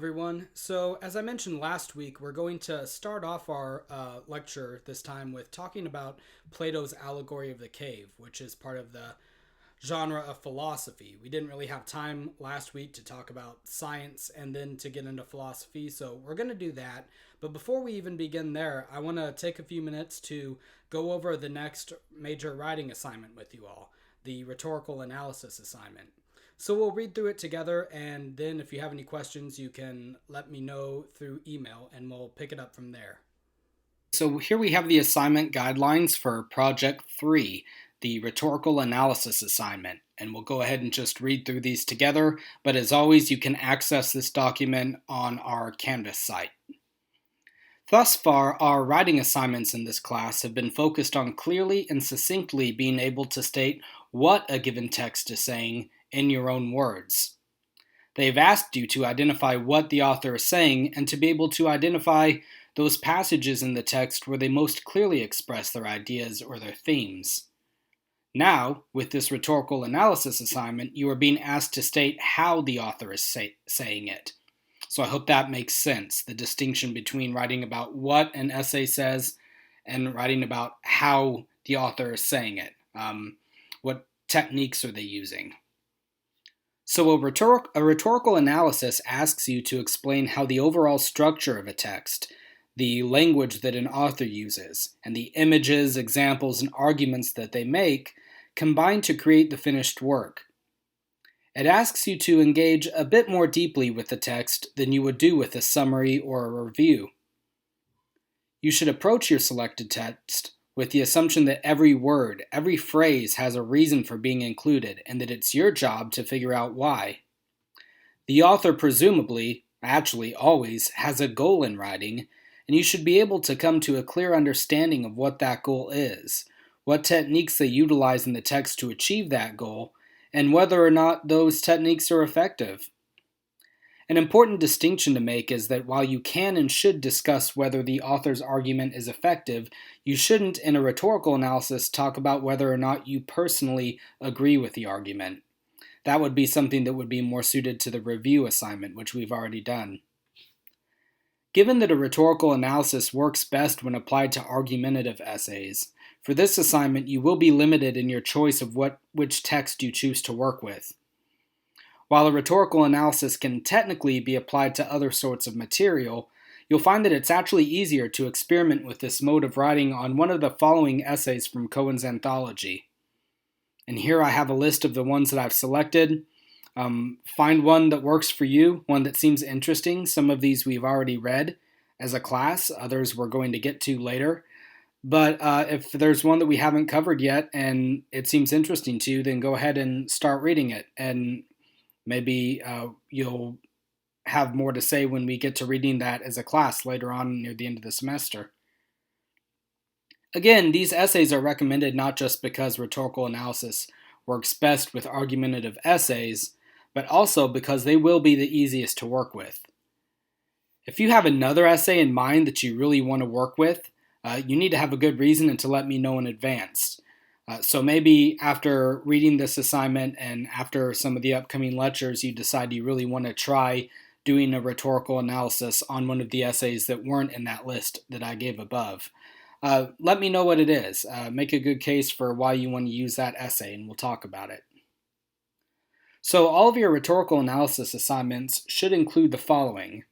Everyone. So, as I mentioned last week, we're going to start off our lecture this time with talking about Plato's allegory of the cave, which is part of the genre of philosophy. We didn't really have time last week to talk about science and then to get into philosophy, so we're going to do that. But before we even begin there, I want to take a few minutes to go over the next major writing assignment with you all, the rhetorical analysis assignment. So we'll read through it together, and then if you have any questions, you can let me know through email, and we'll pick it up from there. So here we have the assignment guidelines for Project 3, the rhetorical analysis assignment. And we'll go ahead and just read through these together, but as always, you can access this document on our Canvas site. Thus far, our writing assignments in this class have been focused on clearly and succinctly being able to state what a given text is saying in your own words. They've asked you to identify what the author is saying and to be able to identify those passages in the text where they most clearly express their ideas or their themes. Now, with this rhetorical analysis assignment, you are being asked to state how the author is saying it. So I hope that makes sense, the distinction between writing about what an essay says and writing about how the author is saying it. What techniques are they using? So a rhetorical analysis asks you to explain how the overall structure of a text, the language that an author uses, and the images, examples, and arguments that they make combine to create the finished work. It asks you to engage a bit more deeply with the text than you would do with a summary or a review. You should approach your selected text with the assumption that every word, every phrase has a reason for being included, and that it's your job to figure out why. The author presumably, actually always, has a goal in writing, and you should be able to come to a clear understanding of what that goal is, what techniques they utilize in the text to achieve that goal, and whether or not those techniques are effective. An important distinction to make is that while you can and should discuss whether the author's argument is effective, you shouldn't, in a rhetorical analysis, talk about whether or not you personally agree with the argument. That would be something that would be more suited to the review assignment, which we've already done. Given that a rhetorical analysis works best when applied to argumentative essays, for this assignment you will be limited in your choice of which text you choose to work with. While a rhetorical analysis can technically be applied to other sorts of material, you'll find that it's actually easier to experiment with this mode of writing on one of the following essays from Cohen's anthology. And here I have a list of the ones that I've selected. Find one that works for you, one that seems interesting. Some of these we've already read as a class, others we're going to get to later. But if there's one that we haven't covered yet and it seems interesting to you, then go ahead and start reading it. And maybe you'll have more to say when we get to reading that as a class later on near the end of the semester. Again, these essays are recommended not just because rhetorical analysis works best with argumentative essays, but also because they will be the easiest to work with. If you have another essay in mind that you really want to work with, you need to have a good reason and to let me know in advance. So maybe after reading this assignment and after some of the upcoming lectures, you decide you really want to try doing a rhetorical analysis on one of the essays that weren't in that list that I gave above. Let me know what it is. Make a good case for why you want to use that essay, and we'll talk about it. So all of your rhetorical analysis assignments should include the following.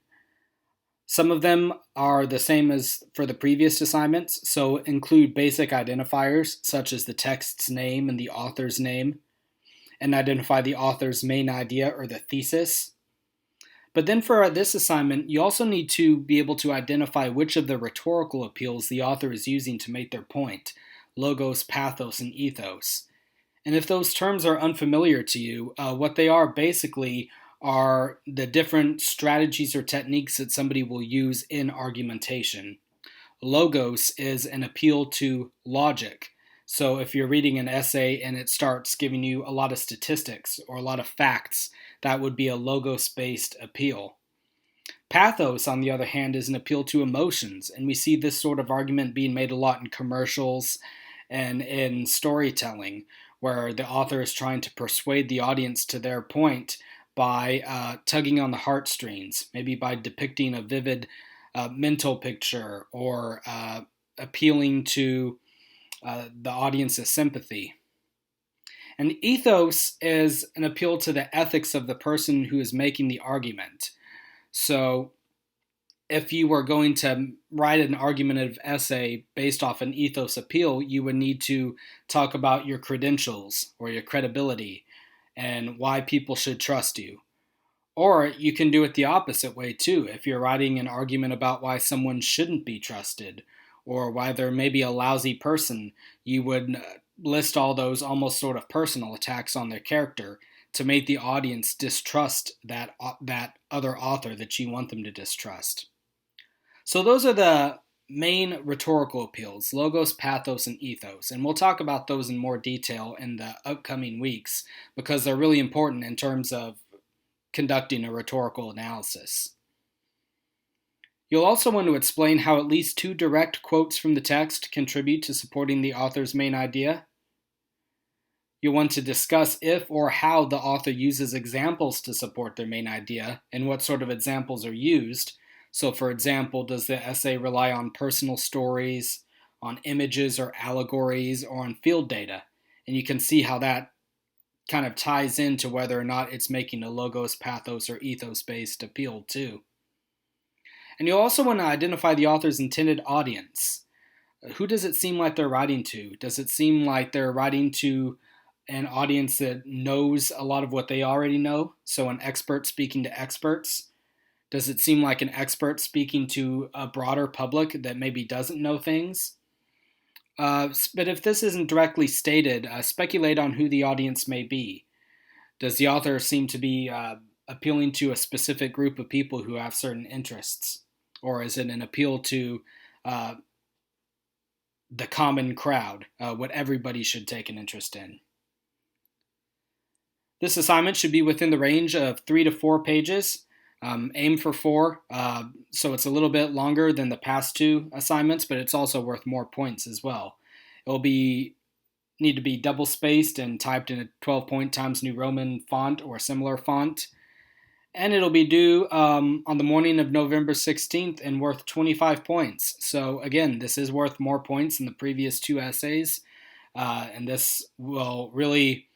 Some of them are the same as for the previous assignments, so include basic identifiers such as the text's name and the author's name, and identify the author's main idea or the thesis. But then for this assignment, you also need to be able to identify which of the rhetorical appeals the author is using to make their point, logos, pathos, and ethos. And if those terms are unfamiliar to you, what they are basically are the different strategies or techniques that somebody will use in argumentation. Logos is an appeal to logic. So if you're reading an essay and it starts giving you a lot of statistics or a lot of facts, that would be a logos-based appeal. Pathos, on the other hand, is an appeal to emotions, and we see this sort of argument being made a lot in commercials and in storytelling, where the author is trying to persuade the audience to their point by tugging on the heartstrings, maybe by depicting a vivid mental picture or appealing to the audience's sympathy. And ethos is an appeal to the ethics of the person who is making the argument. So if you were going to write an argumentative essay based off an ethos appeal, you would need to talk about your credentials or your credibility and why people should trust you. Or you can do it the opposite way too. If you're writing an argument about why someone shouldn't be trusted or why they're maybe a lousy person, you would list all those almost sort of personal attacks on their character to make the audience distrust that other author that you want them to distrust. So those are the main rhetorical appeals: logos, pathos, and ethos. And we'll talk about those in more detail in the upcoming weeks because they're really important in terms of conducting a rhetorical analysis. You'll also want to explain how at least 2 direct quotes from the text contribute to supporting the author's main idea. You'll want to discuss if or how the author uses examples to support their main idea and what sort of examples are used. So, for example, does the essay rely on personal stories, on images or allegories, or on field data? And you can see how that kind of ties into whether or not it's making a logos, pathos, or ethos-based appeal too. And you'll also want to identify the author's intended audience. Who does it seem like they're writing to? Does it seem like they're writing to an audience that knows a lot of what they already know? So an expert speaking to experts? Does it seem like an expert speaking to a broader public that maybe doesn't know things? But if this isn't directly stated, speculate on who the audience may be. Does the author seem to be appealing to a specific group of people who have certain interests? Or is it an appeal to the common crowd, what everybody should take an interest in? This assignment should be within the range of 3 to 4 pages. Aim for 4, so it's a little bit longer than the past 2 assignments, but it's also worth more points as well. It'll need to be double spaced and typed in a 12-point Times New Roman font or similar font. And it'll be due on the morning of November 16th and worth 25 points. So again, this is worth more points than the previous 2 essays, and this will really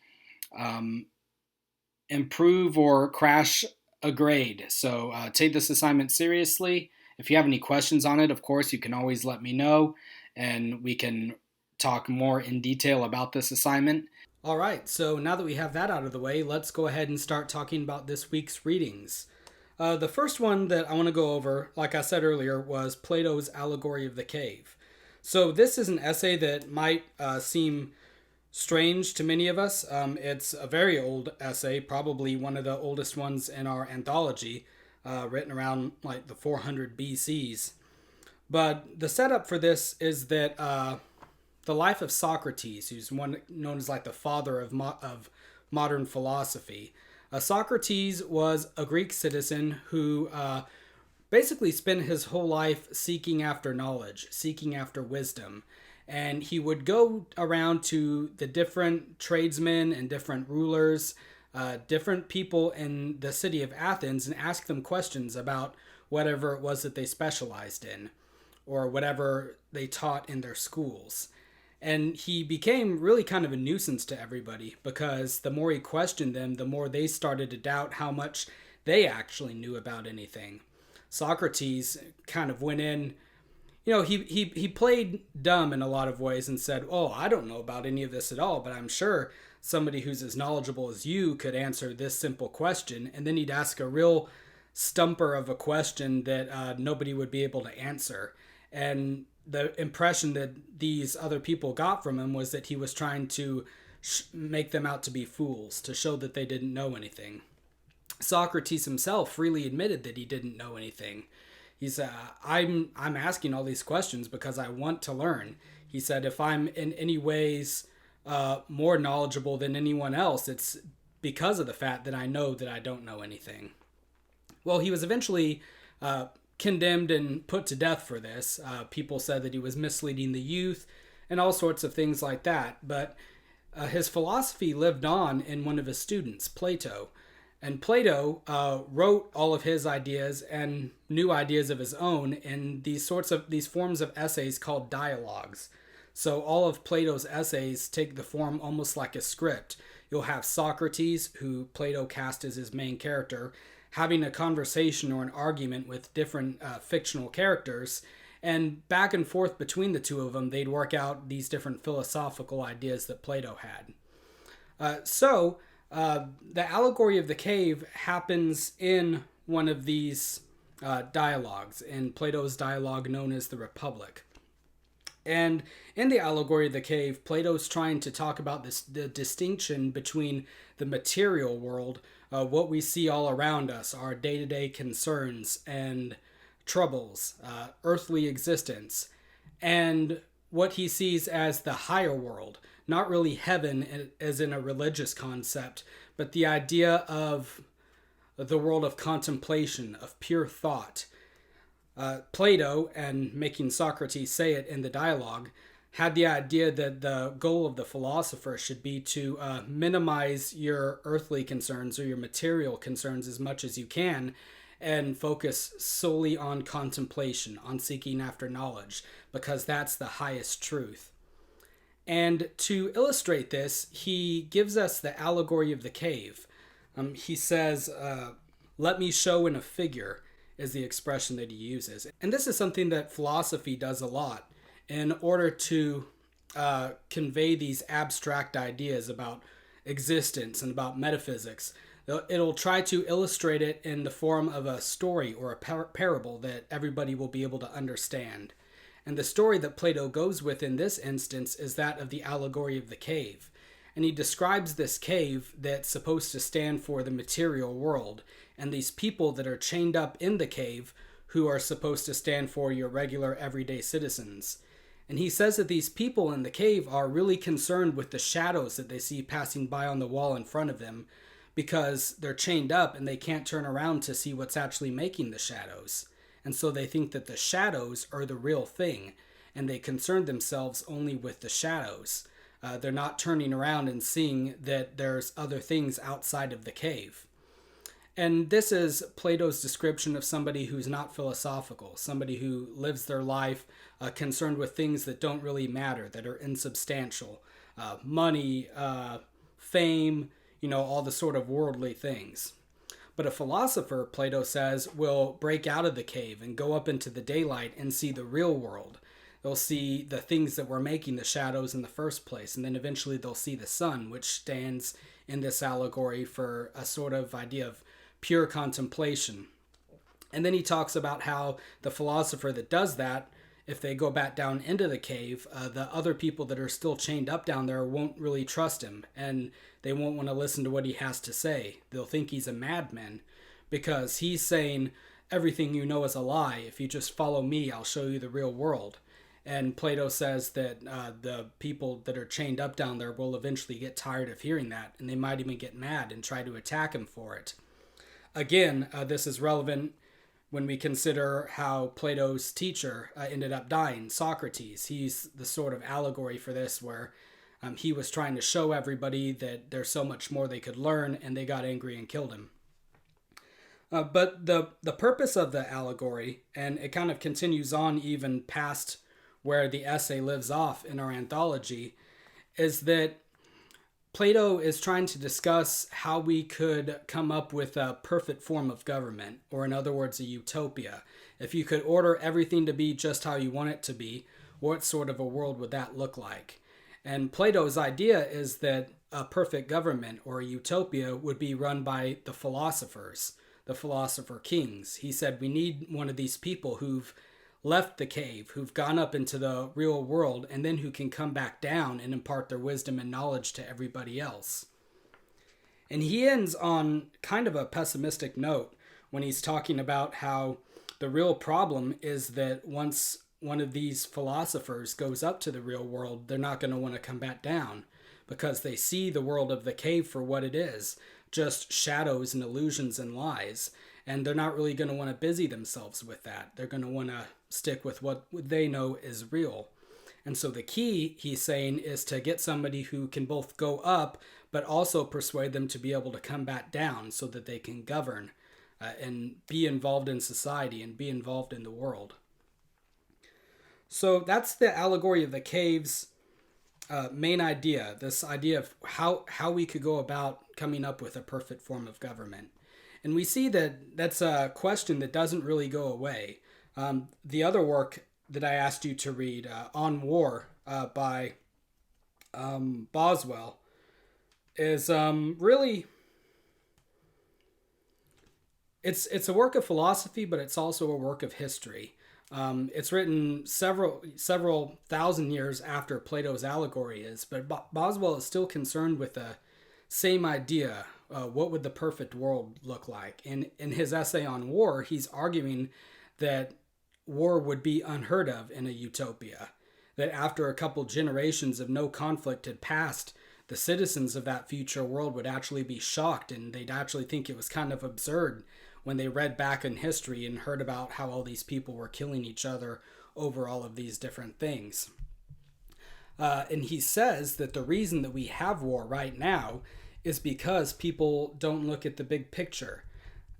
improve or crash a grade. So take this assignment seriously. If you have any questions on it, of course, you can always let me know and we can talk more in detail about this assignment. All right, so now that we have that out of the way, let's go ahead and start talking about this week's readings. The first one that I want to go over, like I said earlier, was Plato's Allegory of the Cave. So this is an essay that might seem strange to many of us. It's a very old essay, probably one of the oldest ones in our anthology, written around like the 400 BCs. But the setup for this is that the life of Socrates, who's one known as like the father of modern philosophy. Socrates was a Greek citizen who basically spent his whole life seeking after knowledge, seeking after wisdom. And he would go around to the different tradesmen and different rulers, different people in the city of Athens, and ask them questions about whatever it was that they specialized in or whatever they taught in their schools. And he became really kind of a nuisance to everybody because the more he questioned them, the more they started to doubt how much they actually knew about anything. Socrates kind of went in, he played dumb in a lot of ways and said, oh, I don't know about any of this at all, but I'm sure somebody who's as knowledgeable as you could answer this simple question. And then he'd ask a real stumper of a question that nobody would be able to answer. And the impression that these other people got from him was that he was trying to make them out to be fools, to show that they didn't know anything. Socrates himself freely admitted that he didn't know anything. He said, I'm asking all these questions because I want to learn. He said, if I'm in any ways more knowledgeable than anyone else, it's because of the fact that I know that I don't know anything. Well, he was eventually condemned and put to death for this. People said that he was misleading the youth and all sorts of things like that. But his philosophy lived on in one of his students, Plato. And Plato wrote all of his ideas and new ideas of his own in these forms of essays called dialogues. So all of Plato's essays take the form almost like a script. You'll have Socrates, who Plato cast as his main character, having a conversation or an argument with different fictional characters, and back and forth between the two of them, they'd work out these different philosophical ideas that Plato had. The allegory of the cave happens in one of these dialogues, in Plato's dialogue known as the Republic. And in the allegory of the cave, Plato's trying to talk about the distinction between the material world, what we see all around us, our day-to-day concerns and troubles, earthly existence, and what he sees as the higher world. Not really heaven as in a religious concept, but the idea of the world of contemplation, of pure thought. Plato, and making Socrates say it in the dialogue, had the idea that the goal of the philosopher should be to minimize your earthly concerns or your material concerns as much as you can, and focus solely on contemplation, on seeking after knowledge, because that's the highest truth. And to illustrate this, he gives us the allegory of the cave. He says, let me show in a figure, is the expression that he uses. And this is something that philosophy does a lot in order to convey these abstract ideas about existence and about metaphysics. It'll try to illustrate it in the form of a story or a parable that everybody will be able to understand. And the story that Plato goes with in this instance is that of the allegory of the cave. And he describes this cave that's supposed to stand for the material world, and these people that are chained up in the cave who are supposed to stand for your regular everyday citizens. And he says that these people in the cave are really concerned with the shadows that they see passing by on the wall in front of them, because they're chained up and they can't turn around to see what's actually making the shadows. And so they think that the shadows are the real thing, and they concern themselves only with the shadows. They're not turning around and seeing that there's other things outside of the cave. And this is Plato's description of somebody who's not philosophical, somebody who lives their life concerned with things that don't really matter, that are insubstantial. Money, fame, all the sort of worldly things. But a philosopher, Plato says, will break out of the cave and go up into the daylight and see the real world. They'll see the things that were making the shadows in the first place, and then eventually they'll see the sun, which stands in this allegory for a sort of idea of pure contemplation. And then he talks about how the philosopher that does that, if they go back down into the cave, the other people that are still chained up down there won't really trust him, and they won't want to listen to what he has to say. They'll think he's a madman, because he's saying, everything you know is a lie. If you just follow me, I'll show you the real world. And Plato says that the people that are chained up down there will eventually get tired of hearing that, and they might even get mad and try to attack him for it. Again, this is relevant when we consider how Plato's teacher ended up dying, Socrates. He's the sort of allegory for this, where he was trying to show everybody that there's so much more they could learn, and they got angry and killed him. But the purpose of the allegory, and it kind of continues on even past where the essay lives off in our anthology, is that Plato is trying to discuss how we could come up with a perfect form of government, or in other words, a utopia. If you could order everything to be just how you want it to be, what sort of a world would that look like? And Plato's idea is that a perfect government, or a utopia, would be run by the philosophers, the philosopher kings. He said we need one of these people who've left the cave, who've gone up into the real world, and then who can come back down and impart their wisdom and knowledge to everybody else. And he ends on kind of a pessimistic note when he's talking about how the real problem is that once one of these philosophers goes up to the real world, they're not going to want to come back down, because they see the world of the cave for what it is, just shadows and illusions and lies. And they're not really going to want to busy themselves with that. They're going to want to stick with what they know is real. And so the key, he's saying, is to get somebody who can both go up, but also persuade them to be able to come back down so that they can govern and be involved in society and be involved in the world. So that's the allegory of the cave's main idea, this idea of how we could go about coming up with a perfect form of government. And we see that that's a question that doesn't really go away. The other work that I asked you to read, On War, by Boswell, is really... It's a work of philosophy, but it's also a work of history. It's written several thousand years after Plato's allegory is, but Boswell is still concerned with the same idea. What would the perfect world look like? In his essay on war, he's arguing that war would be unheard of in a utopia. That after a couple generations of no conflict had passed, the citizens of that future world would actually be shocked, and they'd actually think it was kind of absurd when they read back in history and heard about how all these people were killing each other over all of these different things. And he says that the reason that we have war right now is because people don't look at the big picture.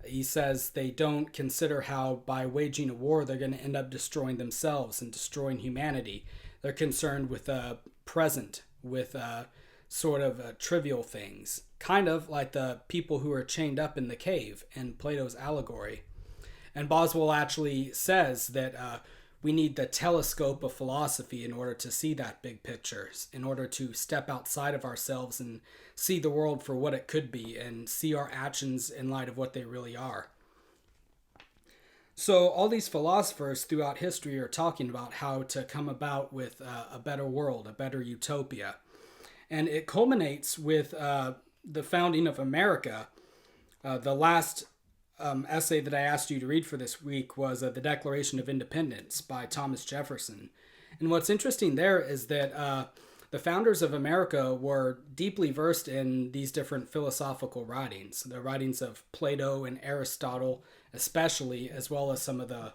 He says they don't consider how by waging a war they're going to end up destroying themselves and destroying humanity. They're concerned with the present, with sort of trivial things, kind of like the people who are chained up in the cave in Plato's allegory. And Boswell actually says that we need the telescope of philosophy in order to see that big picture, in order to step outside of ourselves and see the world for what it could be and see our actions in light of what they really are. So all these philosophers throughout history are talking about how to come about with a better world, a better utopia. And it culminates with the founding of America. The last essay that I asked you to read for this week was The Declaration of Independence by Thomas Jefferson. And what's interesting there is that the founders of America were deeply versed in these different philosophical writings, the writings of Plato and Aristotle especially, as well as some of the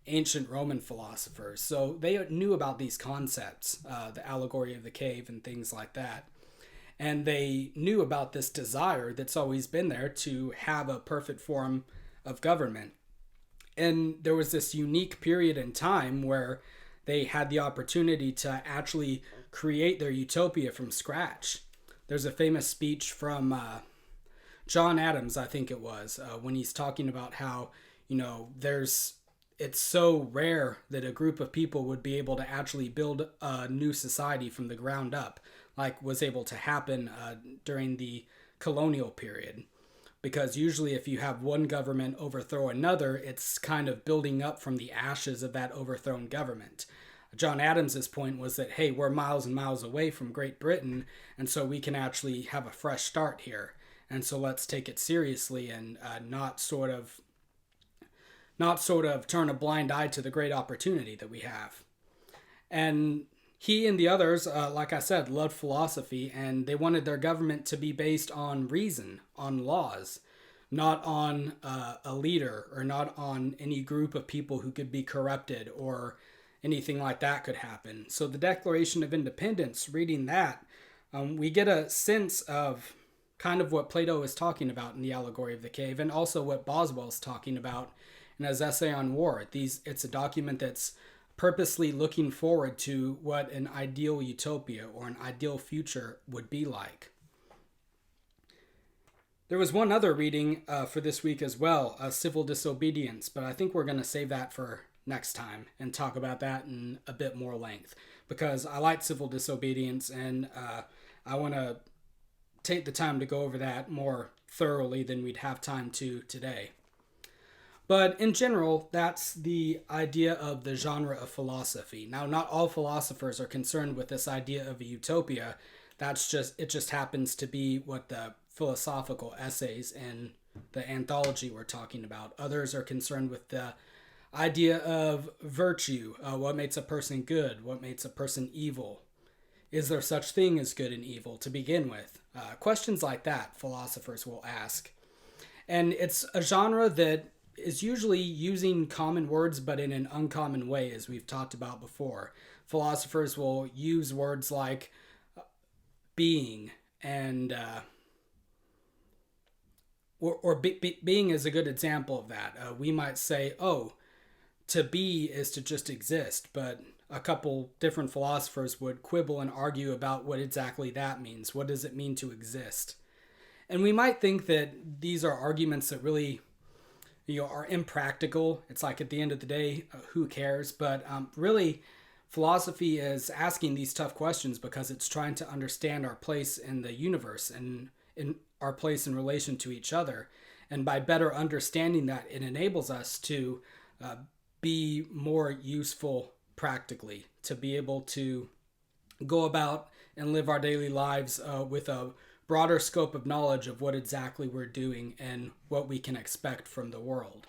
ancient Roman philosophers. So they knew about these concepts, the allegory of the cave and things like that. And they knew about this desire that's always been there to have a perfect form of government. And there was this unique period in time where they had the opportunity to actually create their utopia from scratch. There's a famous speech from John Adams, I think it was, when he's talking about how, it's so rare that a group of people would be able to actually build a new society from the ground up, like was able to happen during the colonial period. Because usually if you have one government overthrow another, it's kind of building up from the ashes of that overthrown government. John Adams's point was that, hey, we're miles and miles away from Great Britain, and so we can actually have a fresh start here. And so let's take it seriously and not sort of turn a blind eye to the great opportunity that we have. And he and the others, like I said, loved philosophy, and they wanted their government to be based on reason, on laws, not on a leader or not on any group of people who could be corrupted or anything like that could happen. So the Declaration of Independence, reading that, we get a sense of kind of what Plato is talking about in the allegory of the cave, and also what Boswell is talking about in his essay on war. It's a document that's purposely looking forward to what an ideal utopia or an ideal future would be like. There was one other reading for this week as well, Civil Disobedience, but I think we're going to save that for next time and talk about that in a bit more length, because I like civil disobedience and I want to take the time to go over that more thoroughly than we'd have time to today. But in general, that's the idea of the genre of philosophy. Now, not all philosophers are concerned with this idea of a utopia. It just happens to be what the philosophical essays in the anthology we're talking about. Others are concerned with the idea of virtue, what makes a person good, what makes a person evil. Is there such thing as good and evil to begin with? Questions like that philosophers will ask. And it's a genre that is usually using common words but in an uncommon way, as we've talked about before. Philosophers will use words like being, And being is a good example of that. We might say, oh, to be is to just exist, but a couple different philosophers would quibble and argue about what exactly that means. What does it mean to exist? And we might think that these are arguments that really, are impractical. It's like at the end of the day, who cares? But really, philosophy is asking these tough questions because it's trying to understand our place in the universe and in our place in relation to each other. And by better understanding that, it enables us to be more useful practically, to be able to go about and live our daily lives with a broader scope of knowledge of what exactly we're doing and what we can expect from the world.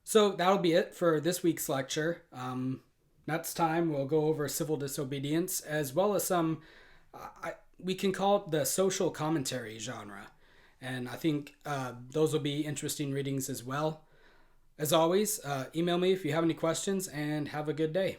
So that'll be it for this week's lecture. Next time we'll go over civil disobedience as well as some, we can call it the social commentary genre. And I think those will be interesting readings as well. As always, email me if you have any questions, and have a good day.